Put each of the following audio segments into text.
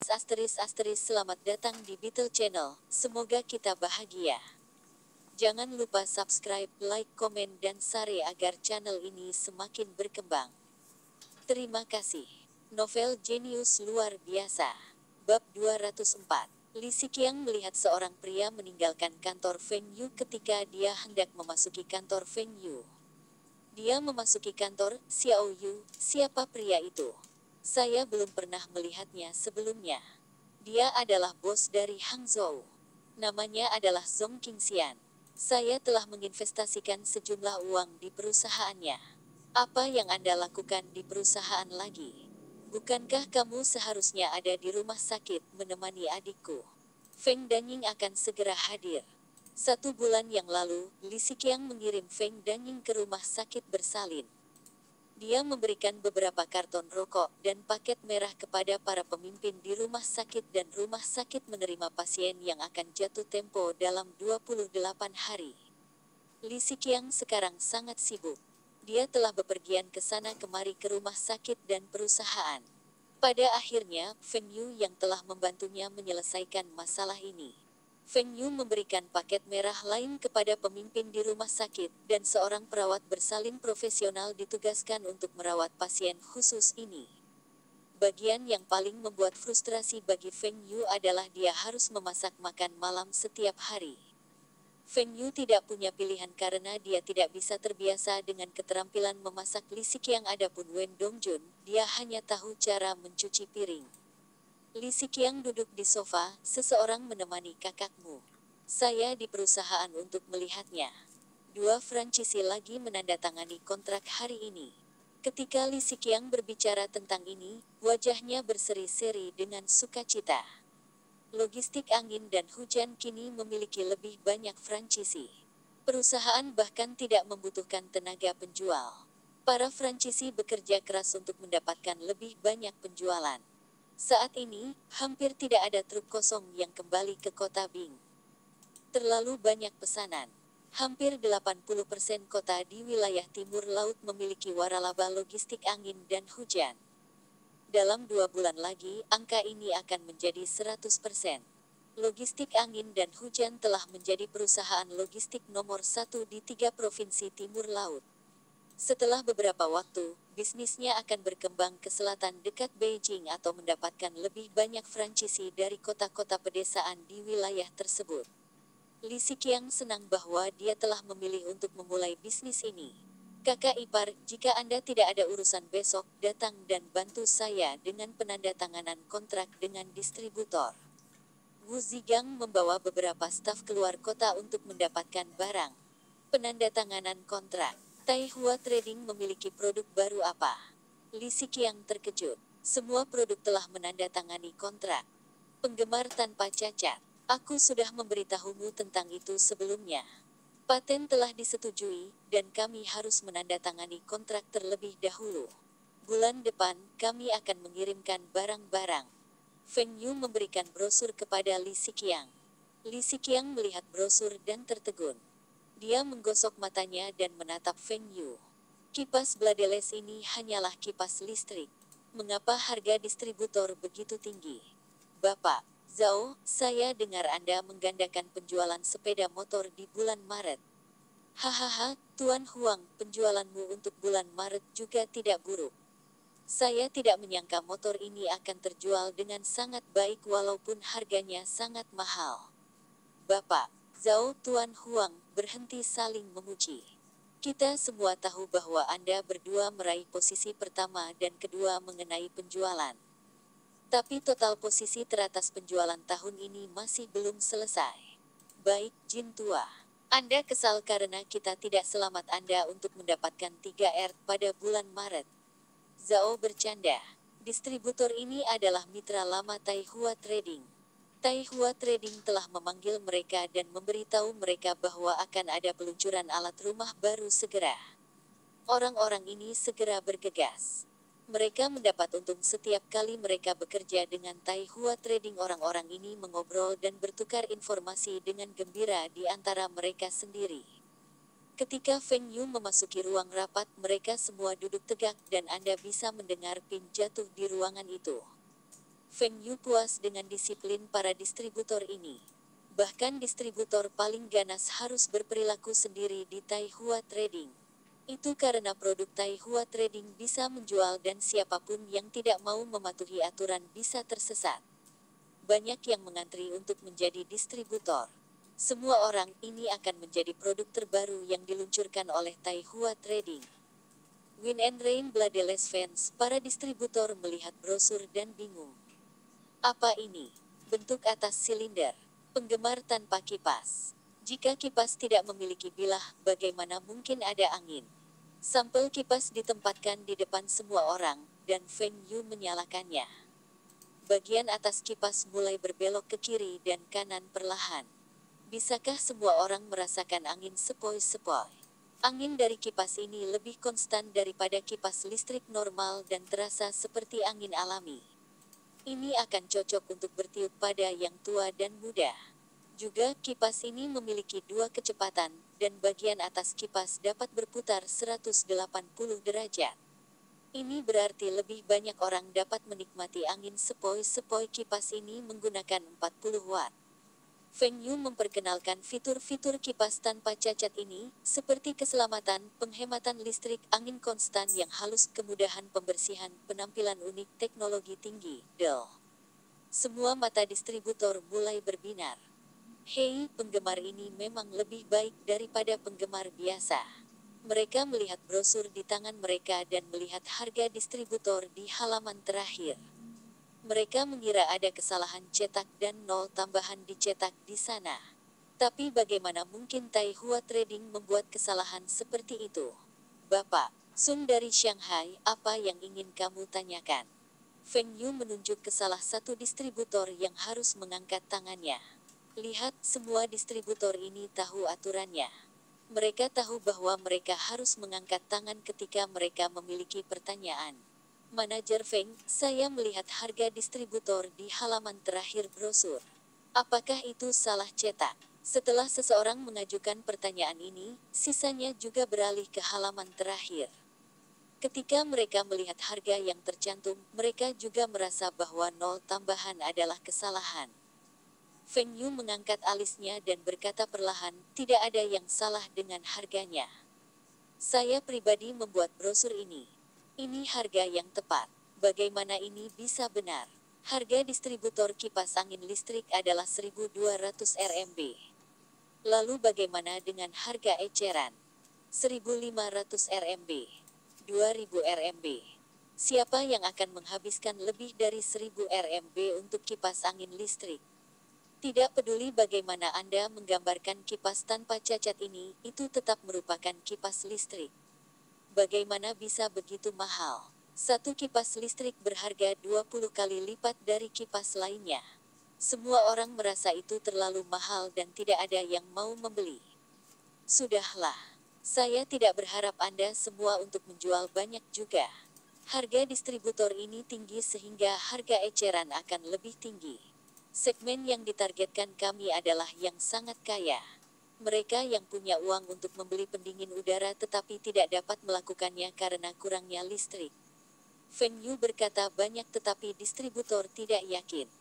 Selamat datang di Beetle Channel, semoga kita bahagia. Jangan lupa subscribe, like, komen, dan share agar channel ini semakin berkembang. Terima kasih. Novel jenius luar biasa. Bab 204. Li Siqiang melihat seorang pria meninggalkan kantor Feng Yu ketika dia hendak memasuki kantor Feng Yu. Dia memasuki kantor Xiao Yu. Siapa pria itu? Saya belum pernah melihatnya sebelumnya. Dia adalah bos dari Hangzhou. Namanya adalah Zhong Qingxian. Saya telah menginvestasikan sejumlah uang di perusahaannya. Apa yang Anda lakukan di perusahaan lagi? Bukankah kamu seharusnya ada di rumah sakit menemani adikku? Feng Danying akan segera hadir. 1 bulan yang lalu, Li Siqiang mengirim Feng Danying ke rumah sakit bersalin. Dia memberikan beberapa karton rokok dan paket merah kepada para pemimpin di rumah sakit dan rumah sakit menerima pasien yang akan jatuh tempo dalam 28 hari. Li Siqiang sekarang sangat sibuk. Dia telah bepergian ke sana kemari ke rumah sakit dan perusahaan. Pada akhirnya, Feng Yu yang telah membantunya menyelesaikan masalah ini. Feng Yu memberikan paket merah lain kepada pemimpin di rumah sakit, dan seorang perawat bersalin profesional ditugaskan untuk merawat pasien khusus ini. Bagian yang paling membuat frustrasi bagi Feng Yu adalah dia harus memasak makan malam setiap hari. Feng Yu tidak punya pilihan karena dia tidak bisa terbiasa dengan keterampilan memasak Li Siqiang. Adapun Wen Dongjun, dia hanya tahu cara mencuci piring. Li Siqiang duduk di sofa, seseorang menemani kakakmu. Saya di perusahaan untuk melihatnya. 2 franchisee lagi menandatangani kontrak hari ini. Ketika Li Siqiang berbicara tentang ini, wajahnya berseri-seri dengan sukacita. Logistik angin dan hujan kini memiliki lebih banyak franchisee. Perusahaan bahkan tidak membutuhkan tenaga penjual. Para franchisee bekerja keras untuk mendapatkan lebih banyak penjualan. Saat ini, hampir tidak ada truk kosong yang kembali ke kota Bing. Terlalu banyak pesanan. Hampir 80% kota di wilayah timur laut memiliki waralaba logistik angin dan hujan. Dalam 2 bulan lagi, angka ini akan menjadi 100%. Logistik angin dan hujan telah menjadi perusahaan logistik nomor 1 di 3 provinsi timur laut. Setelah beberapa waktu, bisnisnya akan berkembang ke selatan dekat Beijing atau mendapatkan lebih banyak franchisee dari kota-kota pedesaan di wilayah tersebut. Li Siqiang senang bahwa dia telah memilih untuk memulai bisnis ini. Kakak ipar, jika Anda tidak ada urusan besok, datang dan bantu saya dengan penandatanganan kontrak dengan distributor. Wu Zigang membawa beberapa staf keluar kota untuk mendapatkan barang. Penandatanganan kontrak. Taihua Trading memiliki produk baru apa? Li Siqiang terkejut. Semua produk telah menandatangani kontrak. Penggemar tanpa cacat. Aku sudah memberitahumu tentang itu sebelumnya. Paten telah disetujui, dan kami harus menandatangani kontrak terlebih dahulu. Bulan depan, kami akan mengirimkan barang-barang. Feng Yu memberikan brosur kepada Li Siqiang. Li Siqiang melihat brosur dan tertegun. Dia menggosok matanya dan menatap Feng Yu. Kipas bladeless ini hanyalah kipas listrik. Mengapa harga distributor begitu tinggi? Bapak Zhao, saya dengar Anda menggandakan penjualan sepeda motor di bulan Maret. Hahaha, Tuan Huang, penjualanmu untuk bulan Maret juga tidak buruk. Saya tidak menyangka motor ini akan terjual dengan sangat baik walaupun harganya sangat mahal. Bapak Zhao, Tuan Huang, berhenti saling memuji. Kita semua tahu bahwa Anda berdua meraih posisi pertama dan kedua mengenai penjualan. Tapi total posisi teratas penjualan tahun ini masih belum selesai. Baik, Jin Tua. Anda kesal karena kita tidak selamat Anda untuk mendapatkan 3R pada bulan Maret. Zhao bercanda. Distributor ini adalah mitra lama Taihua Trading. Taihua Trading telah memanggil mereka dan memberitahu mereka bahwa akan ada peluncuran alat rumah baru segera. Orang-orang ini segera bergegas. Mereka mendapat untung setiap kali mereka bekerja dengan Taihua Trading. Orang-orang ini mengobrol dan bertukar informasi dengan gembira di antara mereka sendiri. Ketika Feng Yu memasuki ruang rapat, mereka semua duduk tegak dan Anda bisa mendengar pin jatuh di ruangan itu. Feng Yu puas dengan disiplin para distributor ini. Bahkan distributor paling ganas harus berperilaku sendiri di Taihua Trading. Itu karena produk Taihua Trading bisa menjual dan siapapun yang tidak mau mematuhi aturan bisa tersesat. Banyak yang mengantri untuk menjadi distributor. Semua orang ini akan menjadi produk terbaru yang diluncurkan oleh Taihua Trading. Win and Rain Bloodless Fans, para distributor melihat brosur dan bingung. Apa ini? Bentuk atas silinder. Penggemar tanpa kipas. Jika kipas tidak memiliki bilah, bagaimana mungkin ada angin? Sampel kipas ditempatkan di depan semua orang, dan Feng Yu menyalakannya. Bagian atas kipas mulai berbelok ke kiri dan kanan perlahan. Bisakah semua orang merasakan angin sepoi-sepoi? Angin dari kipas ini lebih konstan daripada kipas listrik normal dan terasa seperti angin alami. Ini akan cocok untuk bertiup pada yang tua dan muda. Juga, kipas ini memiliki dua kecepatan, dan bagian atas kipas dapat berputar 180 derajat. Ini berarti lebih banyak orang dapat menikmati angin sepoi-sepoi kipas ini menggunakan 40 watt. Feng Yu memperkenalkan fitur-fitur kipas tanpa cacat ini, seperti keselamatan, penghematan listrik, angin konstan yang halus, kemudahan pembersihan, penampilan unik, teknologi tinggi, Dell. Semua mata distributor mulai berbinar. Hei, penggemar ini memang lebih baik daripada penggemar biasa. Mereka melihat brosur di tangan mereka dan melihat harga distributor di halaman terakhir. Mereka mengira ada kesalahan cetak dan nol tambahan dicetak di sana. Tapi bagaimana mungkin Taihua Trading membuat kesalahan seperti itu? Bapak, Sun dari Shanghai, apa yang ingin kamu tanyakan? Feng Yu menunjuk ke salah satu distributor yang harus mengangkat tangannya. Lihat, semua distributor ini tahu aturannya. Mereka tahu bahwa mereka harus mengangkat tangan ketika mereka memiliki pertanyaan. Manajer Feng, saya melihat harga distributor di halaman terakhir brosur. Apakah itu salah cetak? Setelah seseorang mengajukan pertanyaan ini, sisanya juga beralih ke halaman terakhir. Ketika mereka melihat harga yang tercantum, mereka juga merasa bahwa nol tambahan adalah kesalahan. Feng Yu mengangkat alisnya dan berkata perlahan, tidak ada yang salah dengan harganya. Saya pribadi membuat brosur ini. Ini harga yang tepat. Bagaimana ini bisa benar? Harga distributor kipas angin listrik adalah 1.200 RMB. Lalu bagaimana dengan harga eceran? 1.500 RMB. 2.000 RMB. Siapa yang akan menghabiskan lebih dari 1.000 RMB untuk kipas angin listrik? Tidak peduli bagaimana Anda menggambarkan kipas tanpa cacat ini, itu tetap merupakan kipas listrik. Bagaimana bisa begitu mahal? Satu kipas listrik berharga 20 kali lipat dari kipas lainnya. Semua orang merasa itu terlalu mahal dan tidak ada yang mau membeli. Sudahlah. Saya tidak berharap Anda semua untuk menjual banyak juga. Harga distributor ini tinggi sehingga harga eceran akan lebih tinggi. Segmen yang ditargetkan kami adalah yang sangat kaya. Mereka yang punya uang untuk membeli pendingin udara tetapi tidak dapat melakukannya karena kurangnya listrik. Feng Yu berkata banyak tetapi distributor tidak yakin.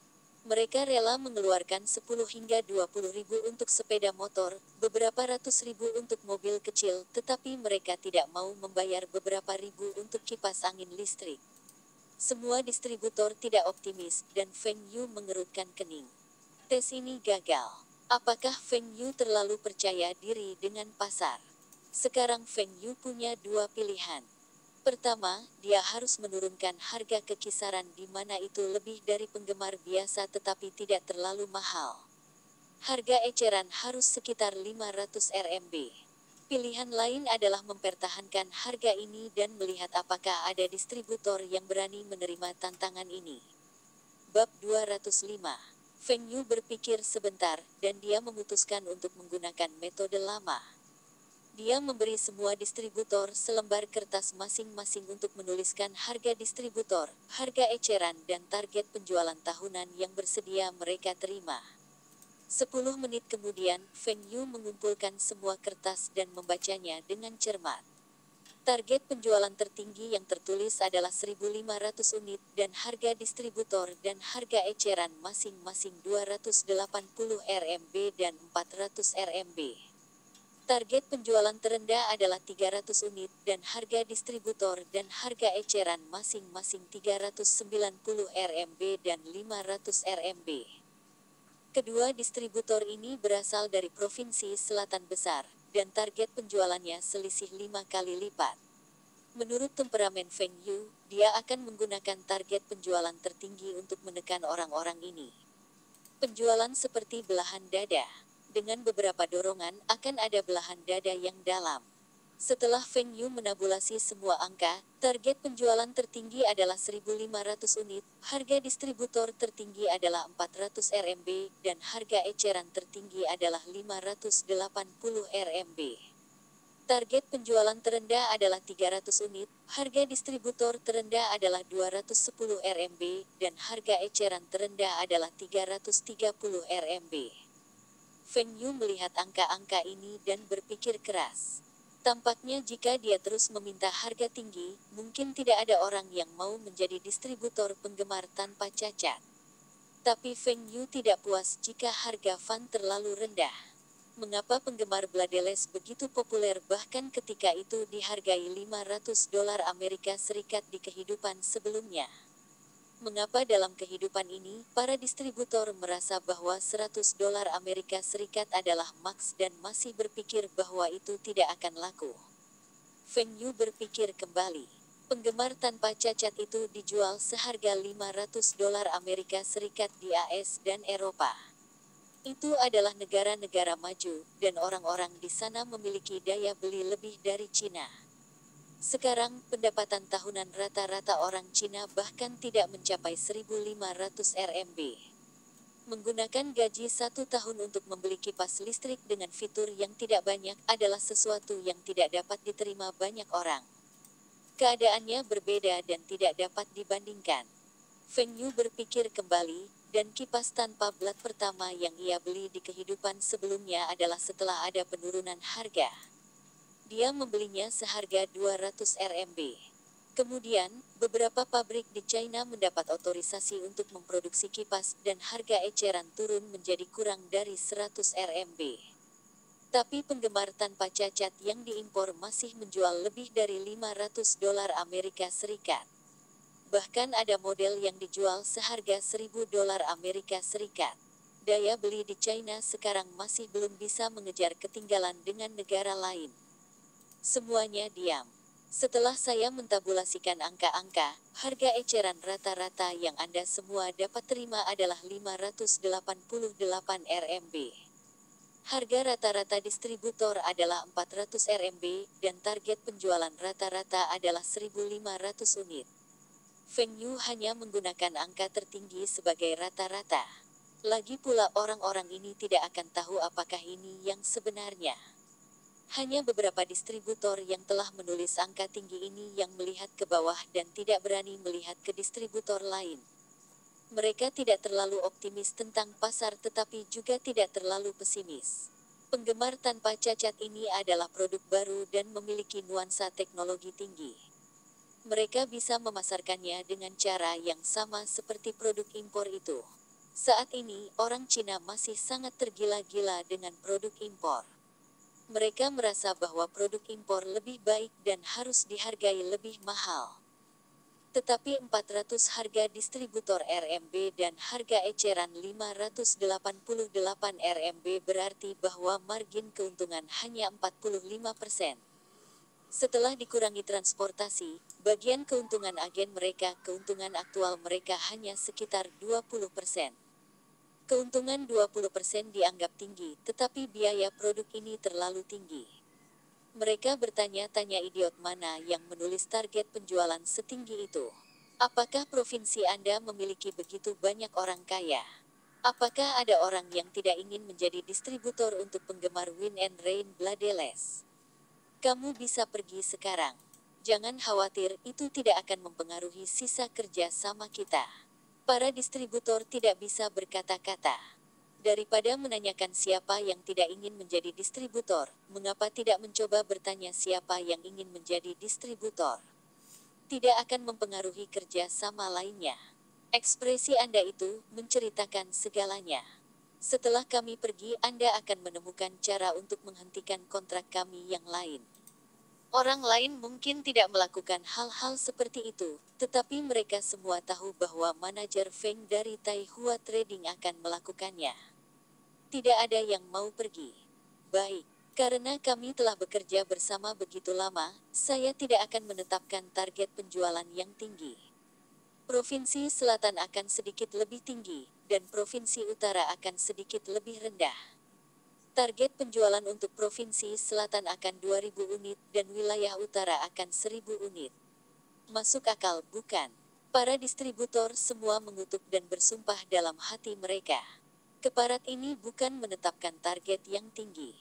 Mereka rela mengeluarkan 10 hingga 20 ribu untuk sepeda motor, beberapa ratus ribu untuk mobil kecil, tetapi mereka tidak mau membayar beberapa ribu untuk kipas angin listrik. Semua distributor tidak optimis, dan Feng Yu mengerutkan kening. Tes ini gagal. Apakah Feng Yu terlalu percaya diri dengan pasar? Sekarang Feng Yu punya dua pilihan. Pertama, dia harus menurunkan harga ke kisaran di mana itu lebih dari penggemar biasa tetapi tidak terlalu mahal. Harga eceran harus sekitar 500 RMB. Pilihan lain adalah mempertahankan harga ini dan melihat apakah ada distributor yang berani menerima tantangan ini. Bab 205. Feng Yu berpikir sebentar, dan dia memutuskan untuk menggunakan metode lama. Dia memberi semua distributor selembar kertas masing-masing untuk menuliskan harga distributor, harga eceran dan target penjualan tahunan yang bersedia mereka terima. 10 menit kemudian, Feng Yu mengumpulkan semua kertas dan membacanya dengan cermat. Target penjualan tertinggi yang tertulis adalah 1.500 unit dan harga distributor dan harga eceran masing-masing 280 RMB dan 400 RMB. Target penjualan terendah adalah 300 unit dan harga distributor dan harga eceran masing-masing 390 RMB dan 500 RMB. Kedua distributor ini berasal dari Provinsi Selatan Besar, dan target penjualannya selisih 5 kali lipat. Menurut temperamen Feng Yu, dia akan menggunakan target penjualan tertinggi untuk menekan orang-orang ini. Penjualan seperti belahan dada. Dengan beberapa dorongan, akan ada belahan dada yang dalam. Setelah Feng Yu menabulasi semua angka, target penjualan tertinggi adalah 1.500 unit, harga distributor tertinggi adalah 400 RMB, dan harga eceran tertinggi adalah 580 RMB. Target penjualan terendah adalah 300 unit, harga distributor terendah adalah 210 RMB, dan harga eceran terendah adalah 330 RMB. Feng Yu melihat angka-angka ini dan berpikir keras. Tampaknya jika dia terus meminta harga tinggi, mungkin tidak ada orang yang mau menjadi distributor penggemar tanpa cacat. Tapi Feng Yu tidak puas jika harga fan terlalu rendah. Mengapa penggemar Blades begitu populer bahkan ketika itu dihargai $500 Amerika Serikat di kehidupan sebelumnya? Mengapa dalam kehidupan ini, para distributor merasa bahwa $100 Amerika Serikat adalah maks dan masih berpikir bahwa itu tidak akan laku? Feng Yu berpikir kembali. Penggemar tanpa cacat itu dijual seharga $500 Amerika Serikat di AS dan Eropa. Itu adalah negara-negara maju, dan orang-orang di sana memiliki daya beli lebih dari Cina. Sekarang, pendapatan tahunan rata-rata orang Cina bahkan tidak mencapai 1.500 RMB. Menggunakan gaji 1 tahun untuk membeli kipas listrik dengan fitur yang tidak banyak adalah sesuatu yang tidak dapat diterima banyak orang. Keadaannya berbeda dan tidak dapat dibandingkan. Feng Yu berpikir kembali, dan kipas tanpa blat pertama yang ia beli di kehidupan sebelumnya adalah setelah ada penurunan harga. Dia membelinya seharga 200 RMB. Kemudian, beberapa pabrik di China mendapat otorisasi untuk memproduksi kipas dan harga eceran turun menjadi kurang dari 100 RMB. Tapi penggemar tanpa cacat yang diimpor masih menjual lebih dari $500 Amerika Serikat. Bahkan ada model yang dijual seharga $1.000 Amerika Serikat. Daya beli di China sekarang masih belum bisa mengejar ketinggalan dengan negara lain. Semuanya diam. Setelah saya mentabulasikan angka-angka, harga eceran rata-rata yang Anda semua dapat terima adalah 588 RMB. Harga rata-rata distributor adalah 400 RMB, dan target penjualan rata-rata adalah 1.500 unit. Feng Yu hanya menggunakan angka tertinggi sebagai rata-rata. Lagi pula orang-orang ini tidak akan tahu apakah ini yang sebenarnya. Hanya beberapa distributor yang telah menulis angka tinggi ini yang melihat ke bawah dan tidak berani melihat ke distributor lain. Mereka tidak terlalu optimis tentang pasar tetapi juga tidak terlalu pesimis. Penggemar tanpa cacat ini adalah produk baru dan memiliki nuansa teknologi tinggi. Mereka bisa memasarkannya dengan cara yang sama seperti produk impor itu. Saat ini, orang Cina masih sangat tergila-gila dengan produk impor. Mereka merasa bahwa produk impor lebih baik dan harus dihargai lebih mahal. Tetapi 400 harga distributor RMB dan harga eceran 588 RMB berarti bahwa margin keuntungan hanya 45%. Setelah dikurangi transportasi, bagian keuntungan agen mereka, keuntungan aktual mereka hanya sekitar 20%. Keuntungan 20% dianggap tinggi, tetapi biaya produk ini terlalu tinggi. Mereka bertanya-tanya idiot mana yang menulis target penjualan setinggi itu. Apakah provinsi Anda memiliki begitu banyak orang kaya? Apakah ada orang yang tidak ingin menjadi distributor untuk penggemar Wind and Rain Blades? Kamu bisa pergi sekarang. Jangan khawatir, itu tidak akan mempengaruhi sisa kerja sama kita. Para distributor tidak bisa berkata-kata. Daripada menanyakan siapa yang tidak ingin menjadi distributor, mengapa tidak mencoba bertanya siapa yang ingin menjadi distributor? Tidak akan mempengaruhi kerja sama lainnya. Ekspresi Anda itu menceritakan segalanya. Setelah kami pergi, Anda akan menemukan cara untuk menghentikan kontrak kami yang lain. Orang lain mungkin tidak melakukan hal-hal seperti itu, tetapi mereka semua tahu bahwa manajer Feng dari Taihua Trading akan melakukannya. Tidak ada yang mau pergi. Baik, karena kami telah bekerja bersama begitu lama, saya tidak akan menetapkan target penjualan yang tinggi. Provinsi Selatan akan sedikit lebih tinggi, dan Provinsi Utara akan sedikit lebih rendah. Target penjualan untuk Provinsi Selatan akan 2.000 unit dan wilayah utara akan 1.000 unit. Masuk akal, bukan? Para distributor semua mengutuk dan bersumpah dalam hati mereka. Keparat ini bukan menetapkan target yang tinggi.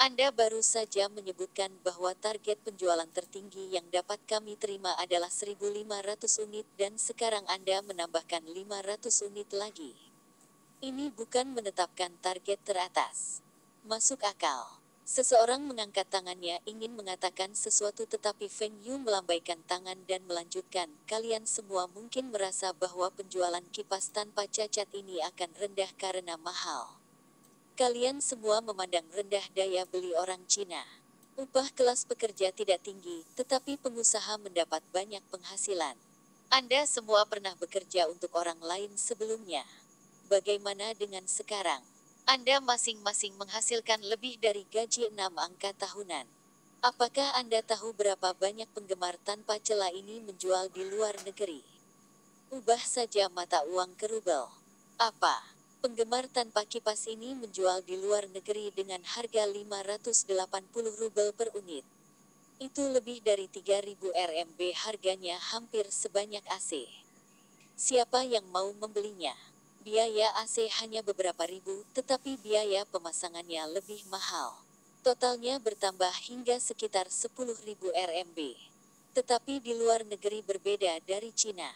Anda baru saja menyebutkan bahwa target penjualan tertinggi yang dapat kami terima adalah 1.500 unit dan sekarang Anda menambahkan 500 unit lagi. Ini bukan menetapkan target teratas. Masuk akal. Seseorang mengangkat tangannya ingin mengatakan sesuatu tetapi Feng Yu melambaikan tangan dan melanjutkan, kalian semua mungkin merasa bahwa penjualan kipas tanpa cacat ini akan rendah karena mahal. Kalian semua memandang rendah daya beli orang Cina. Upah kelas pekerja tidak tinggi, tetapi pengusaha mendapat banyak penghasilan. Anda semua pernah bekerja untuk orang lain sebelumnya. Bagaimana dengan sekarang? Anda masing-masing menghasilkan lebih dari gaji 6 angka tahunan. Apakah Anda tahu berapa banyak penggemar tanpa celah ini menjual di luar negeri? Ubah saja mata uang ke rubel. Apa? Penggemar tanpa kipas ini menjual di luar negeri dengan harga 580 rubel per unit. Itu lebih dari 3.000 RMB, harganya hampir sebanyak AC. Siapa yang mau membelinya? Biaya AC hanya beberapa ribu, tetapi biaya pemasangannya lebih mahal. Totalnya bertambah hingga sekitar 10.000 RMB. Tetapi di luar negeri berbeda dari Cina.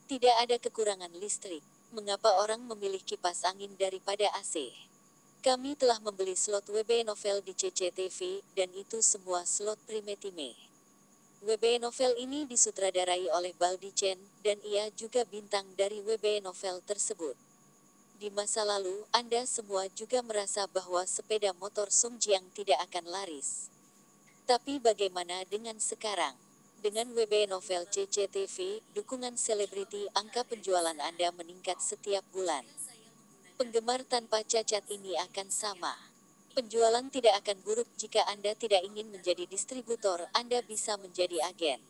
Tidak ada kekurangan listrik. Mengapa orang memilih kipas angin daripada AC? Kami telah membeli slot WB Novel di CCTV, dan itu semua slot Primetime. WB Novel ini disutradarai oleh Baldi Chen, dan ia juga bintang dari WB Novel tersebut. Di masa lalu, Anda semua juga merasa bahwa sepeda motor Songjiang tidak akan laris. Tapi bagaimana dengan sekarang? Dengan WB Novel CCTV, dukungan selebriti, angka penjualan Anda meningkat setiap bulan. Penggemar tanpa cacat ini akan sama. Penjualan tidak akan buruk jika Anda tidak ingin menjadi distributor, Anda bisa menjadi agen.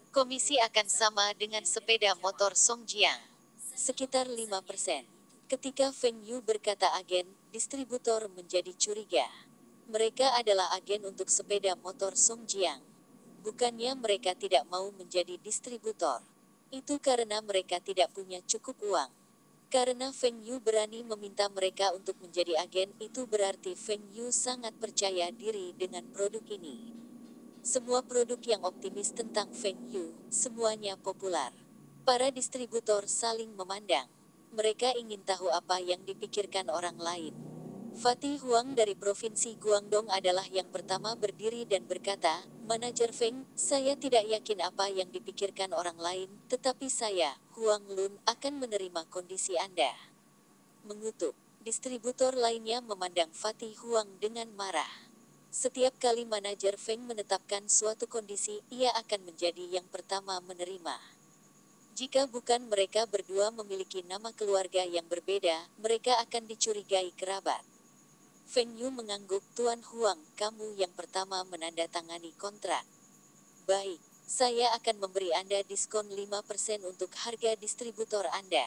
Komisi akan sama dengan sepeda motor Songjiang. Sekitar 5%. Ketika Feng Yu berkata agen, distributor menjadi curiga. Mereka adalah agen untuk sepeda motor Songjiang. Bukannya mereka tidak mau menjadi distributor. Itu karena mereka tidak punya cukup uang. Karena Feng Yu berani meminta mereka untuk menjadi agen, itu berarti Feng Yu sangat percaya diri dengan produk ini. Semua produk yang optimis tentang Feng Yu, semuanya populer. Para distributor saling memandang. Mereka ingin tahu apa yang dipikirkan orang lain. Fatih Huang dari Provinsi Guangdong adalah yang pertama berdiri dan berkata, Manajer Feng, saya tidak yakin apa yang dipikirkan orang lain, tetapi saya, Huang Lun, akan menerima kondisi Anda. Mengutuk. Distributor lainnya memandang Fatih Huang dengan marah. Setiap kali manajer Feng menetapkan suatu kondisi, ia akan menjadi yang pertama menerima. Jika bukan mereka berdua memiliki nama keluarga yang berbeda, mereka akan dicurigai kerabat. Feng Yu mengangguk, Tuan Huang, kamu yang pertama menandatangani kontrak. Baik, saya akan memberi Anda diskon 5% untuk harga distributor Anda.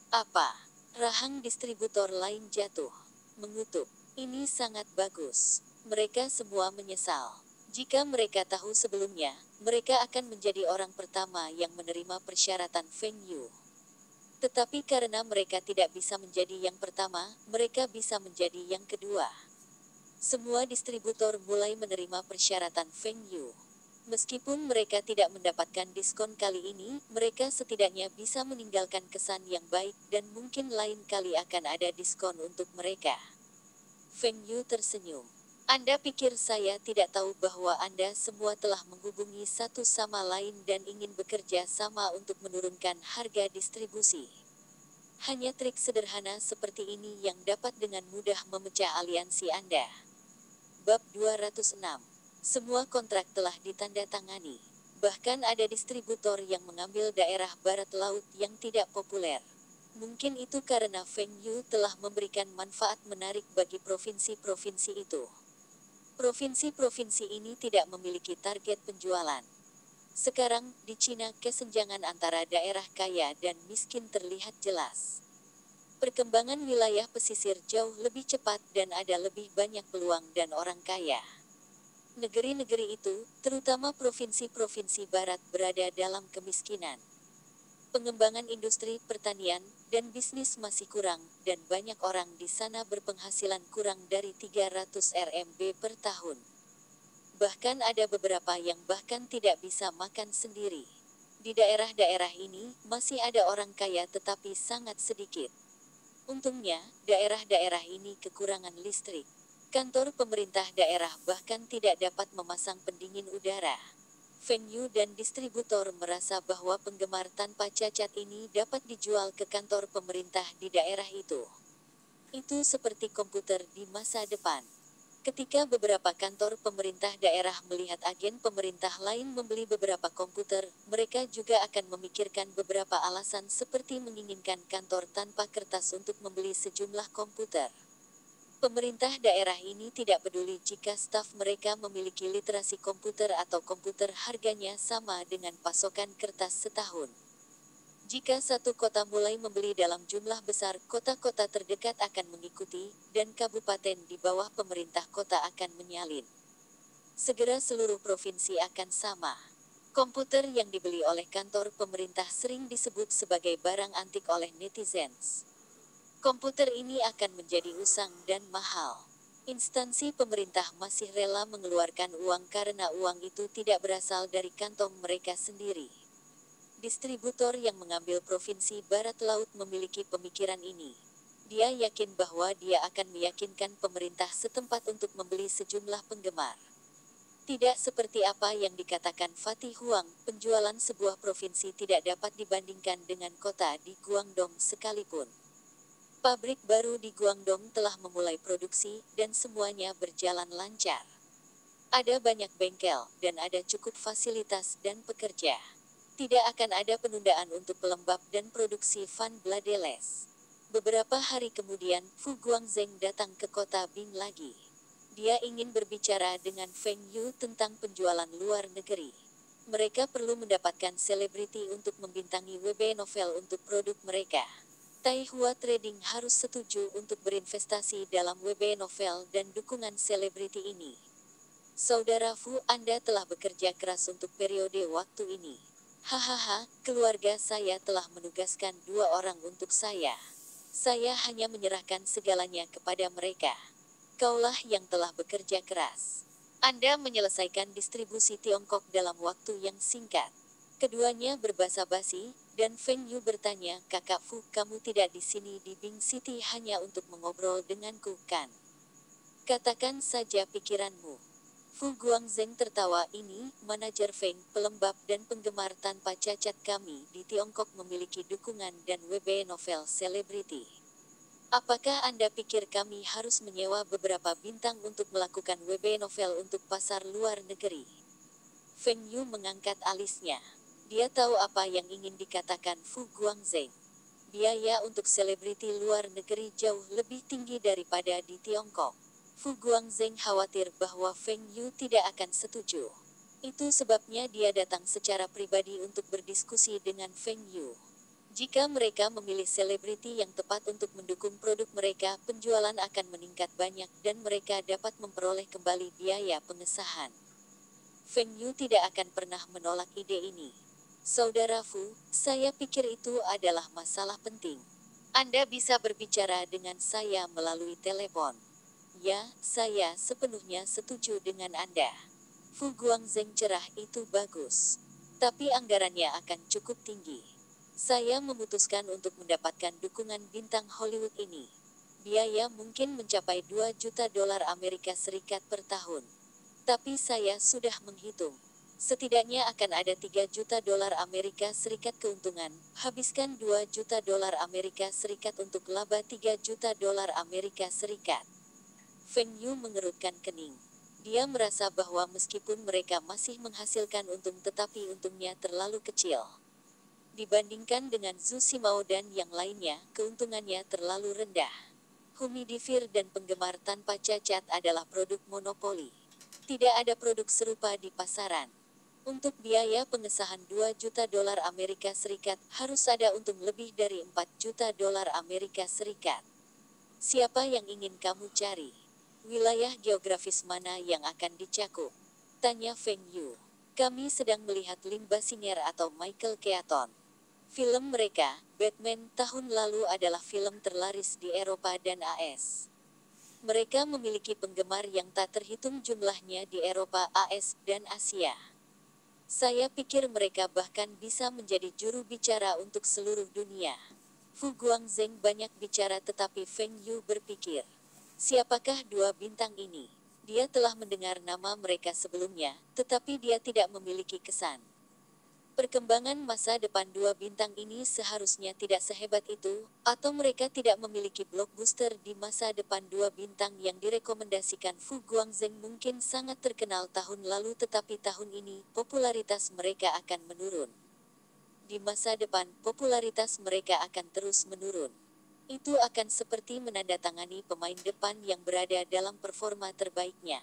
Apa? Rahang distributor lain jatuh. Mengutuk. Ini sangat bagus. Mereka semua menyesal. Jika mereka tahu sebelumnya, mereka akan menjadi orang pertama yang menerima persyaratan Feng Yu. Tetapi karena mereka tidak bisa menjadi yang pertama, mereka bisa menjadi yang kedua. Semua distributor mulai menerima persyaratan Feng Yu. Meskipun mereka tidak mendapatkan diskon kali ini, mereka setidaknya bisa meninggalkan kesan yang baik dan mungkin lain kali akan ada diskon untuk mereka. Feng Yu tersenyum. Anda pikir saya tidak tahu bahwa Anda semua telah menghubungi satu sama lain dan ingin bekerja sama untuk menurunkan harga distribusi. Hanya trik sederhana seperti ini yang dapat dengan mudah memecah aliansi Anda. Bab 206. Semua kontrak telah ditandatangani. Bahkan ada distributor yang mengambil daerah barat laut yang tidak populer. Mungkin itu karena Feng Yu telah memberikan manfaat menarik bagi provinsi-provinsi itu. Provinsi-provinsi ini tidak memiliki target penjualan. Sekarang, di Cina kesenjangan antara daerah kaya dan miskin terlihat jelas. Perkembangan wilayah pesisir jauh lebih cepat dan ada lebih banyak peluang dan orang kaya. Negeri-negeri itu, terutama provinsi-provinsi barat, berada dalam kemiskinan. Pengembangan industri, pertanian, dan bisnis masih kurang, dan banyak orang di sana berpenghasilan kurang dari 300 RMB per tahun. Bahkan ada beberapa yang bahkan tidak bisa makan sendiri. Di daerah-daerah ini, masih ada orang kaya tetapi sangat sedikit. Untungnya, daerah-daerah ini kekurangan listrik. Kantor pemerintah daerah bahkan tidak dapat memasang pendingin udara. Feng Yu dan distributor merasa bahwa penggemar tanpa cacat ini dapat dijual ke kantor pemerintah di daerah itu. Itu seperti komputer di masa depan. Ketika beberapa kantor pemerintah daerah melihat agen pemerintah lain membeli beberapa komputer, mereka juga akan memikirkan beberapa alasan seperti menginginkan kantor tanpa kertas untuk membeli sejumlah komputer. Pemerintah daerah ini tidak peduli jika staf mereka memiliki literasi komputer atau komputer harganya sama dengan pasokan kertas setahun. Jika satu kota mulai membeli dalam jumlah besar, kota-kota terdekat akan mengikuti, dan kabupaten di bawah pemerintah kota akan menyalin. Segera seluruh provinsi akan sama. Komputer yang dibeli oleh kantor pemerintah sering disebut sebagai barang antik oleh netizens. Komputer ini akan menjadi usang dan mahal. Instansi pemerintah masih rela mengeluarkan uang karena uang itu tidak berasal dari kantong mereka sendiri. Distributor yang mengambil provinsi barat laut memiliki pemikiran ini. Dia yakin bahwa dia akan meyakinkan pemerintah setempat untuk membeli sejumlah penggemar. Tidak seperti apa yang dikatakan Fatih Huang, penjualan sebuah provinsi tidak dapat dibandingkan dengan kota di Guangdong sekalipun. Pabrik baru di Guangdong telah memulai produksi, dan semuanya berjalan lancar. Ada banyak bengkel, dan ada cukup fasilitas dan pekerja. Tidak akan ada penundaan untuk pelembab dan produksi Van Bladeles. Beberapa hari kemudian, Fu Guangzheng datang ke kota Bing lagi. Dia ingin berbicara dengan Feng Yu tentang penjualan luar negeri. Mereka perlu mendapatkan selebriti untuk membintangi WB Novel untuk produk mereka. Taihua Trading harus setuju untuk berinvestasi dalam WB Novel dan dukungan selebriti ini. Saudara Fu, Anda telah bekerja keras untuk periode waktu ini. Hahaha, keluarga saya telah menugaskan 2 orang untuk saya. Saya hanya menyerahkan segalanya kepada mereka. Kaulah yang telah bekerja keras. Anda menyelesaikan distribusi Tiongkok dalam waktu yang singkat. Keduanya berbasa-basi, dan Feng Yu bertanya, Kakak Fu, kamu tidak di sini di Bing City hanya untuk mengobrol denganku, kan? Katakan saja pikiranmu. Fu Guangzheng tertawa, ini, manajer Feng, pelembab dan penggemar tanpa cacat kami di Tiongkok memiliki dukungan dan WB Novel selebriti. Apakah Anda pikir kami harus menyewa beberapa bintang untuk melakukan WB Novel untuk pasar luar negeri? Feng Yu mengangkat alisnya. Dia tahu apa yang ingin dikatakan Fu Guangzheng. Biaya untuk selebriti luar negeri jauh lebih tinggi daripada di Tiongkok. Fu Guangzheng khawatir bahwa Feng Yu tidak akan setuju. Itu sebabnya dia datang secara pribadi untuk berdiskusi dengan Feng Yu. Jika mereka memilih selebriti yang tepat untuk mendukung produk mereka, penjualan akan meningkat banyak dan mereka dapat memperoleh kembali biaya pengesahan. Feng Yu tidak akan pernah menolak ide ini. Saudara Fu, saya pikir itu adalah masalah penting. Anda bisa berbicara dengan saya melalui telepon. Ya, saya sepenuhnya setuju dengan Anda. Fu Guangzheng cerah itu bagus. Tapi anggarannya akan cukup tinggi. Saya memutuskan untuk mendapatkan dukungan bintang Hollywood ini. Biaya mungkin mencapai 2 juta dolar Amerika Serikat per tahun. Tapi saya sudah menghitung. Setidaknya akan ada 3 juta dolar Amerika Serikat keuntungan. Habiskan 2 juta dolar Amerika Serikat untuk laba 3 juta dolar Amerika Serikat. Feng Yu mengerutkan kening. Dia merasa bahwa meskipun mereka masih menghasilkan untung tetapi untungnya terlalu kecil. Dibandingkan dengan Zhu Simao dan yang lainnya, keuntungannya terlalu rendah. Humidifier dan penggemar tanpa cacat adalah produk monopoli. Tidak ada produk serupa di pasaran. Untuk biaya pengesahan 2 juta dolar Amerika Serikat, harus ada untung lebih dari 4 juta dolar Amerika Serikat. Siapa yang ingin kamu cari? Wilayah geografis mana yang akan dicakup? Tanya Feng Yu. Kami sedang melihat Lim Basinger atau Michael Keaton. Film mereka, Batman, tahun lalu adalah film terlaris di Eropa dan AS. Mereka memiliki penggemar yang tak terhitung jumlahnya di Eropa, AS, dan Asia. Saya pikir mereka bahkan bisa menjadi juru bicara untuk seluruh dunia. Fu Guangzheng banyak bicara tetapi Feng Yu berpikir, siapakah dua bintang ini? Dia telah mendengar nama mereka sebelumnya, tetapi dia tidak memiliki kesan. Perkembangan masa depan dua bintang ini seharusnya tidak sehebat itu, atau mereka tidak memiliki blockbuster di masa depan. Dua bintang yang direkomendasikan Fu Guangzheng mungkin sangat terkenal tahun lalu tetapi tahun ini, popularitas mereka akan menurun. Di masa depan, popularitas mereka akan terus menurun. Itu akan seperti menandatangani pemain depan yang berada dalam performa terbaiknya.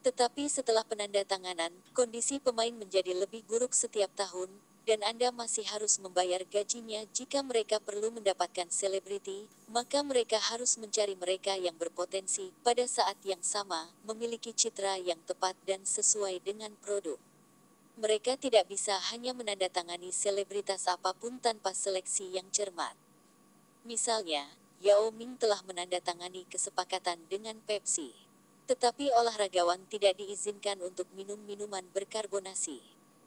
Tetapi setelah penandatanganan, kondisi pemain menjadi lebih buruk setiap tahun, dan Anda masih harus membayar gajinya jika mereka perlu mendapatkan selebriti, maka mereka harus mencari mereka yang berpotensi, pada saat yang sama, memiliki citra yang tepat dan sesuai dengan produk. Mereka tidak bisa hanya menandatangani selebritas apapun tanpa seleksi yang cermat. Misalnya, Yao Ming telah menandatangani kesepakatan dengan Pepsi. Tetapi olahragawan tidak diizinkan untuk minum minuman berkarbonasi.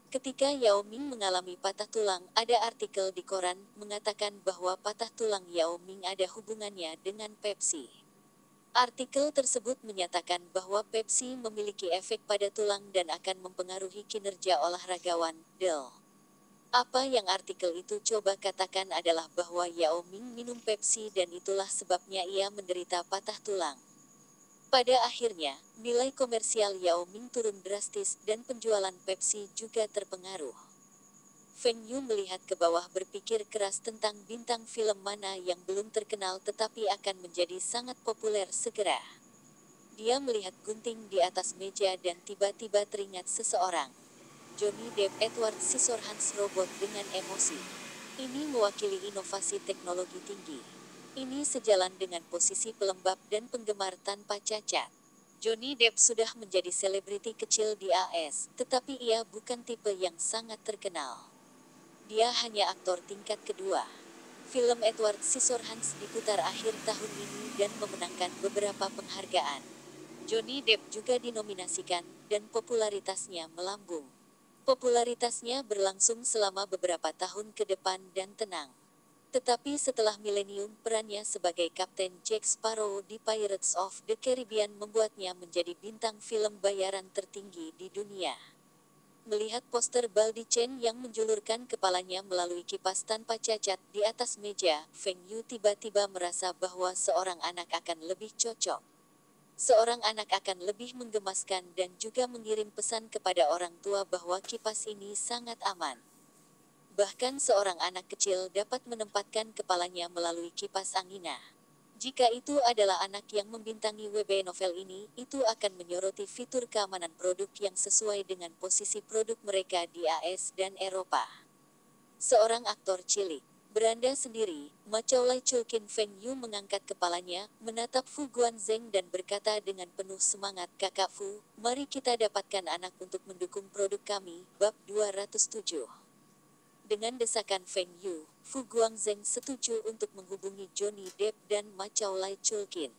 Ketika Yao Ming mengalami patah tulang, ada artikel di koran mengatakan bahwa patah tulang Yao Ming ada hubungannya dengan Pepsi. Artikel tersebut menyatakan bahwa Pepsi memiliki efek pada tulang dan akan mempengaruhi kinerja olahragawan. Apa yang artikel itu coba katakan adalah bahwa Yao Ming minum Pepsi dan itulah sebabnya ia menderita patah tulang. Pada akhirnya, nilai komersial Yao Ming turun drastis dan penjualan Pepsi juga terpengaruh. Feng Yu melihat ke bawah berpikir keras tentang bintang film mana yang belum terkenal tetapi akan menjadi sangat populer segera. Dia melihat gunting di atas meja dan tiba-tiba teringat seseorang. Johnny Depp Edward Scissorhands robot dengan emosi. Ini mewakili inovasi teknologi tinggi. Ini sejalan dengan posisi pelembab dan penggemar tanpa cacat. Johnny Depp sudah menjadi selebriti kecil di AS, tetapi ia bukan tipe yang sangat terkenal. Dia hanya aktor tingkat kedua. Film Edward Scissorhands diputar akhir tahun ini dan memenangkan beberapa penghargaan. Johnny Depp juga dinominasikan, dan popularitasnya melambung. Popularitasnya berlangsung selama beberapa tahun ke depan dan tenang. Tetapi setelah milenium, perannya sebagai Kapten Jack Sparrow di Pirates of the Caribbean membuatnya menjadi bintang film bayaran tertinggi di dunia. Melihat poster Baldi Chen yang menjulurkan kepalanya melalui kipas tanpa cacat di atas meja, Feng Yu tiba-tiba merasa bahwa seorang anak akan lebih cocok. Seorang anak akan lebih menggemaskan dan juga mengirim pesan kepada orang tua bahwa kipas ini sangat aman. Bahkan seorang anak kecil dapat menempatkan kepalanya melalui kipas angina. Jika itu adalah anak yang membintangi WB novel ini, itu akan menyoroti fitur keamanan produk yang sesuai dengan posisi produk mereka di AS dan Eropa. Seorang aktor cilik, beranda sendiri, Macaulay Culkin. Feng Yu mengangkat kepalanya, menatap Fu Guangzheng dan berkata dengan penuh semangat, Kakak Fu, mari kita dapatkan anak untuk mendukung produk kami. Bab 207. Dengan desakan Feng Yu, Fu Guangzheng setuju untuk menghubungi Johnny Depp dan Macaulay Culkin.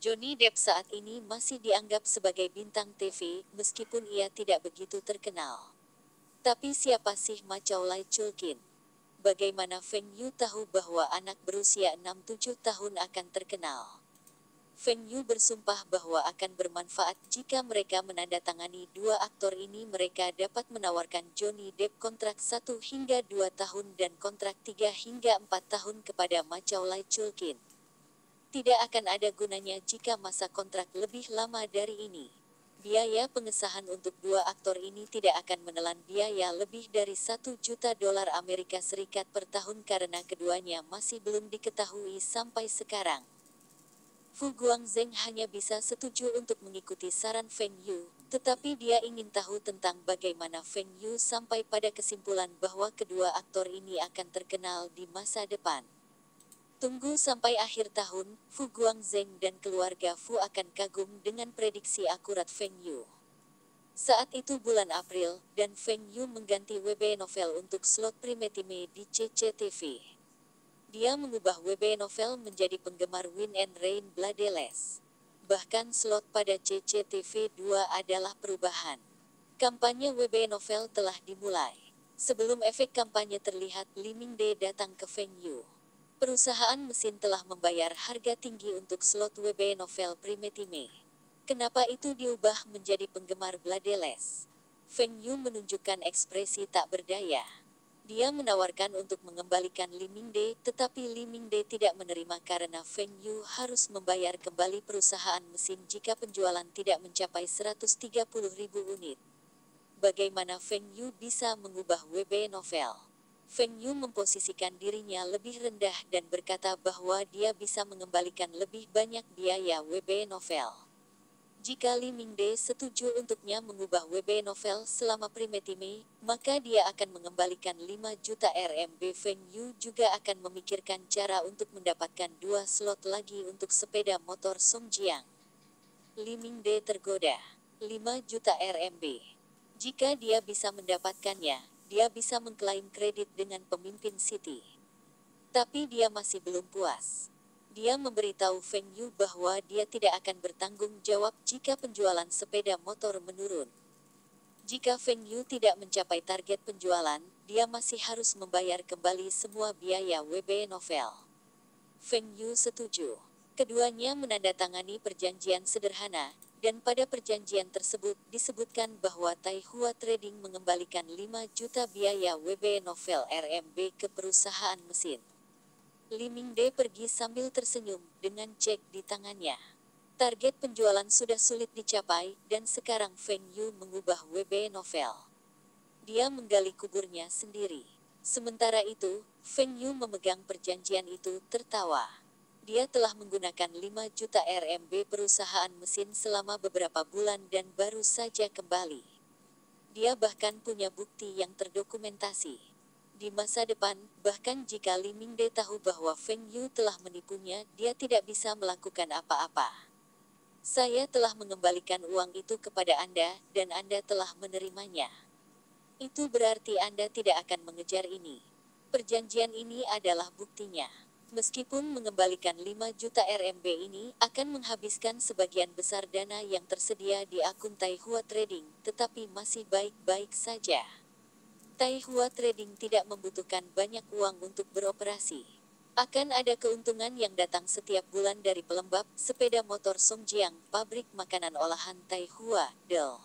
Johnny Depp saat ini masih dianggap sebagai bintang TV, meskipun ia tidak begitu terkenal. Tapi siapa sih Macaulay Culkin? Bagaimana Feng Yu tahu bahwa anak berusia 6-7 tahun akan terkenal? Feng Yu bersumpah bahwa akan bermanfaat jika mereka menandatangani dua aktor ini. Mereka dapat menawarkan Johnny Depp kontrak 1 hingga 2 tahun dan kontrak 3 hingga 4 tahun kepada Macaulay Culkin. Tidak akan ada gunanya jika masa kontrak lebih lama dari ini. Biaya pengesahan untuk dua aktor ini tidak akan menelan biaya lebih dari $1 juta Amerika Serikat per tahun karena keduanya masih belum diketahui sampai sekarang. Fu Guangzheng hanya bisa setuju untuk mengikuti saran Feng Yu, tetapi dia ingin tahu tentang bagaimana Feng Yu sampai pada kesimpulan bahwa kedua aktor ini akan terkenal di masa depan. Tunggu sampai akhir tahun, Fu Guangzheng dan keluarga Fu akan kagum dengan prediksi akurat Feng Yu. Saat itu bulan April, dan Feng Yu mengganti WB Novel untuk slot primetime di CCTV. Dia mengubah WB Novel menjadi penggemar Wind and Rain Bloodless. Bahkan slot pada CCTV 2 adalah perubahan. Kampanye WB Novel telah dimulai. Sebelum efek kampanye terlihat, Lee Ming-de datang ke Feng Yu. Perusahaan mesin telah membayar harga tinggi untuk slot WB Novel primetime. Kenapa itu diubah menjadi penggemar Bloodless? Feng Yu menunjukkan ekspresi tak berdaya. Dia menawarkan untuk mengembalikan Lee Ming-de, tetapi Lee Ming-de tidak menerima karena Feng Yu harus membayar kembali perusahaan mesin jika penjualan tidak mencapai 130.000 unit. Bagaimana Feng Yu bisa mengubah WB Novel? Feng Yu memposisikan dirinya lebih rendah dan berkata bahwa dia bisa mengembalikan lebih banyak biaya WB Novel. Jika Lee Ming-de setuju untuknya mengubah WB Novel selama primetime, maka dia akan mengembalikan 5 juta RMB. Feng Yu juga akan memikirkan cara untuk mendapatkan 2 slot lagi untuk sepeda motor Songjiang. Lee Ming-de tergoda. 5 juta RMB. Jika dia bisa mendapatkannya, dia bisa mengklaim kredit dengan pemimpin City. Tapi dia masih belum puas. Dia memberitahu Feng Yu bahwa dia tidak akan bertanggung jawab jika penjualan sepeda motor menurun. Jika Feng Yu tidak mencapai target penjualan, dia masih harus membayar kembali semua biaya WB Novel. Feng Yu setuju. Keduanya menandatangani perjanjian sederhana, dan pada perjanjian tersebut disebutkan bahwa Tai Hua Trading mengembalikan 5 juta biaya WB Novel RMB ke perusahaan mesin. Lee Ming-de pergi sambil tersenyum, dengan cek di tangannya. Target penjualan sudah sulit dicapai, dan sekarang Feng Yu mengubah WB Novel. Dia menggali kuburnya sendiri. Sementara itu, Feng Yu memegang perjanjian itu, tertawa. Dia telah menggunakan 5 juta RMB perusahaan mesin selama beberapa bulan dan baru saja kembali. Dia bahkan punya bukti yang terdokumentasi. Di masa depan, bahkan jika Lee Ming-de tahu bahwa Feng Yu telah menipunya, dia tidak bisa melakukan apa-apa. Saya telah mengembalikan uang itu kepada Anda, dan Anda telah menerimanya. Itu berarti Anda tidak akan mengejar ini. Perjanjian ini adalah buktinya. Meskipun mengembalikan 5 juta RMB ini akan menghabiskan sebagian besar dana yang tersedia di akun Tai Hua Trading, tetapi masih baik-baik saja. Tai Hua Trading tidak membutuhkan banyak uang untuk beroperasi. Akan ada keuntungan yang datang setiap bulan dari pelembab sepeda motor Songjiang, pabrik makanan olahan Tai Hua, Del.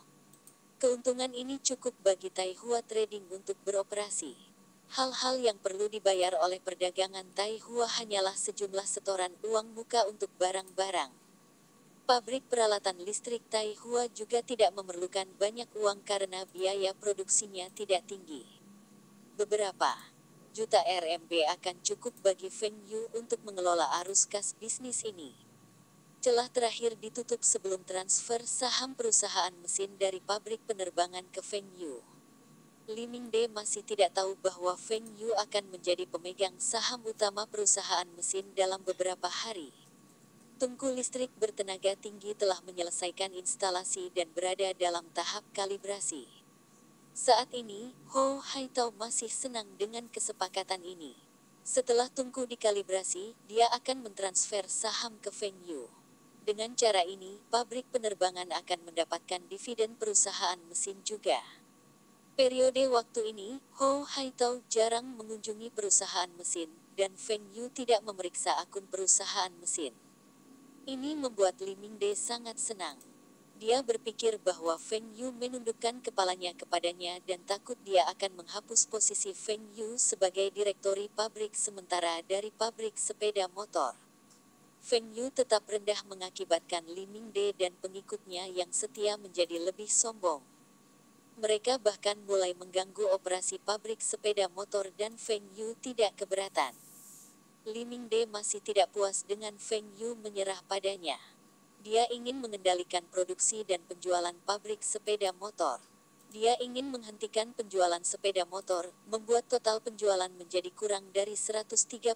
Keuntungan ini cukup bagi Tai Hua Trading untuk beroperasi. Hal-hal yang perlu dibayar oleh perdagangan Tai Hua hanyalah sejumlah setoran uang muka untuk barang-barang. Pabrik peralatan listrik Tai Hua juga tidak memerlukan banyak uang karena biaya produksinya tidak tinggi. Beberapa juta RMB akan cukup bagi Feng Yu untuk mengelola arus kas bisnis ini. Celah terakhir ditutup sebelum transfer saham perusahaan mesin dari pabrik penerbangan ke Feng Yu. Lee Ming-de masih tidak tahu bahwa Feng Yu akan menjadi pemegang saham utama perusahaan mesin dalam beberapa hari. Tungku listrik bertenaga tinggi telah menyelesaikan instalasi dan berada dalam tahap kalibrasi. Saat ini, Ho Haitao masih senang dengan kesepakatan ini. Setelah tungku dikalibrasi, dia akan mentransfer saham ke Feng Yu. Dengan cara ini, pabrik penerbangan akan mendapatkan dividen perusahaan mesin juga. Periode waktu ini, Ho Haitao jarang mengunjungi perusahaan mesin, dan Feng Yu tidak memeriksa akun perusahaan mesin. Ini membuat Li Mingde sangat senang. Dia berpikir bahwa Feng Yu menundukkan kepalanya kepadanya dan takut dia akan menghapus posisi Feng Yu sebagai direktori pabrik sementara dari pabrik sepeda motor. Feng Yu tetap rendah mengakibatkan Li Mingde dan pengikutnya yang setia menjadi lebih sombong. Mereka bahkan mulai mengganggu operasi pabrik sepeda motor dan Feng Yu tidak keberatan. Li Mingde masih tidak puas dengan Feng Yu menyerah padanya. Dia ingin mengendalikan produksi dan penjualan pabrik sepeda motor. Dia ingin menghentikan penjualan sepeda motor, membuat total penjualan menjadi kurang dari 130.000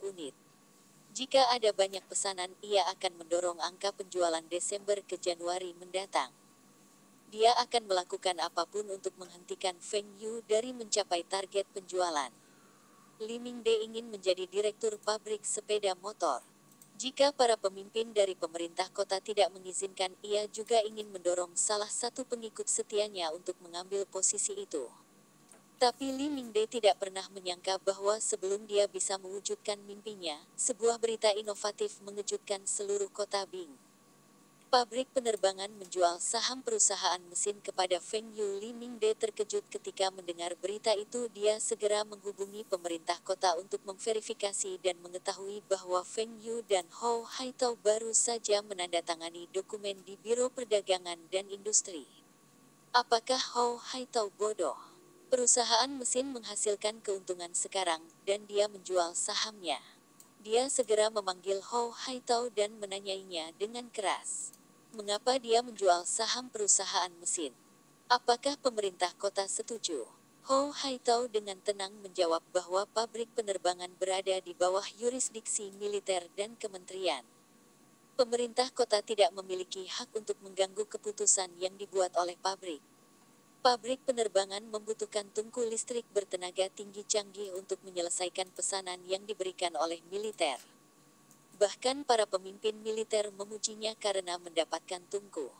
unit. Jika ada banyak pesanan, ia akan mendorong angka penjualan Desember ke Januari mendatang. Dia akan melakukan apapun untuk menghentikan Feng Yu dari mencapai target penjualan. Li Mingde ingin menjadi direktur pabrik sepeda motor. Jika para pemimpin dari pemerintah kota tidak mengizinkan, ia juga ingin mendorong salah satu pengikut setianya untuk mengambil posisi itu. Tapi Li Mingde tidak pernah menyangka bahwa sebelum dia bisa mewujudkan mimpinya, sebuah berita inovatif mengejutkan seluruh kota Bing. Pabrik penerbangan menjual saham perusahaan mesin kepada Feng Yu. Li Mingde terkejut ketika mendengar berita itu. Dia segera menghubungi pemerintah kota untuk memverifikasi dan mengetahui bahwa Feng Yu dan Ho Haitao baru saja menandatangani dokumen di Biro Perdagangan dan Industri. Apakah Ho Haitao bodoh? Perusahaan mesin menghasilkan keuntungan sekarang, dan dia menjual sahamnya. Dia segera memanggil Ho Haitao dan menanyainya dengan keras. Mengapa dia menjual saham perusahaan mesin? Apakah pemerintah kota setuju? Ho Haitao dengan tenang menjawab bahwa pabrik penerbangan berada di bawah yurisdiksi militer dan kementerian. Pemerintah kota tidak memiliki hak untuk mengganggu keputusan yang dibuat oleh pabrik. Pabrik penerbangan membutuhkan tungku listrik bertenaga tinggi canggih untuk menyelesaikan pesanan yang diberikan oleh militer. Bahkan para pemimpin militer memujinya karena mendapatkan tungku.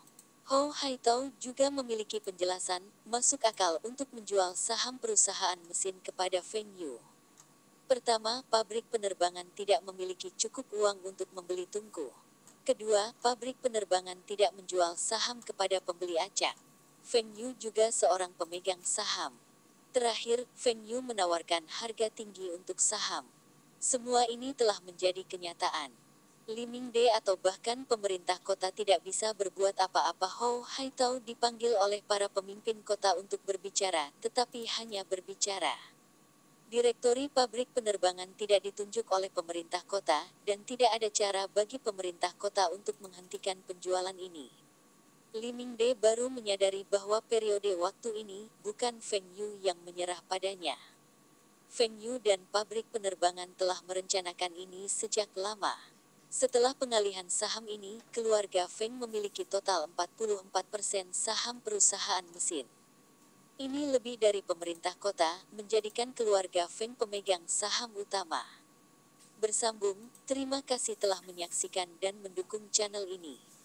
Ho Haitao juga memiliki penjelasan, masuk akal untuk menjual saham perusahaan mesin kepada Feng Yu. Pertama, pabrik penerbangan tidak memiliki cukup uang untuk membeli tungku. Kedua, pabrik penerbangan tidak menjual saham kepada pembeli acak. Feng Yu juga seorang pemegang saham. Terakhir, Feng Yu menawarkan harga tinggi untuk saham. Semua ini telah menjadi kenyataan. Li Mingde atau bahkan pemerintah kota tidak bisa berbuat apa-apa. Ho Haitao dipanggil oleh para pemimpin kota untuk berbicara, tetapi hanya berbicara. Direktori pabrik penerbangan tidak ditunjuk oleh pemerintah kota, dan tidak ada cara bagi pemerintah kota untuk menghentikan penjualan ini. Li Mingde baru menyadari bahwa periode waktu ini bukan Feng Yu yang menyerah padanya. Feng Yu dan pabrik penerbangan telah merencanakan ini sejak lama. Setelah pengalihan saham ini, keluarga Feng memiliki total 44% saham perusahaan mesin. Ini lebih dari pemerintah kota, menjadikan keluarga Feng pemegang saham utama. Bersambung, terima kasih telah menyaksikan dan mendukung channel ini.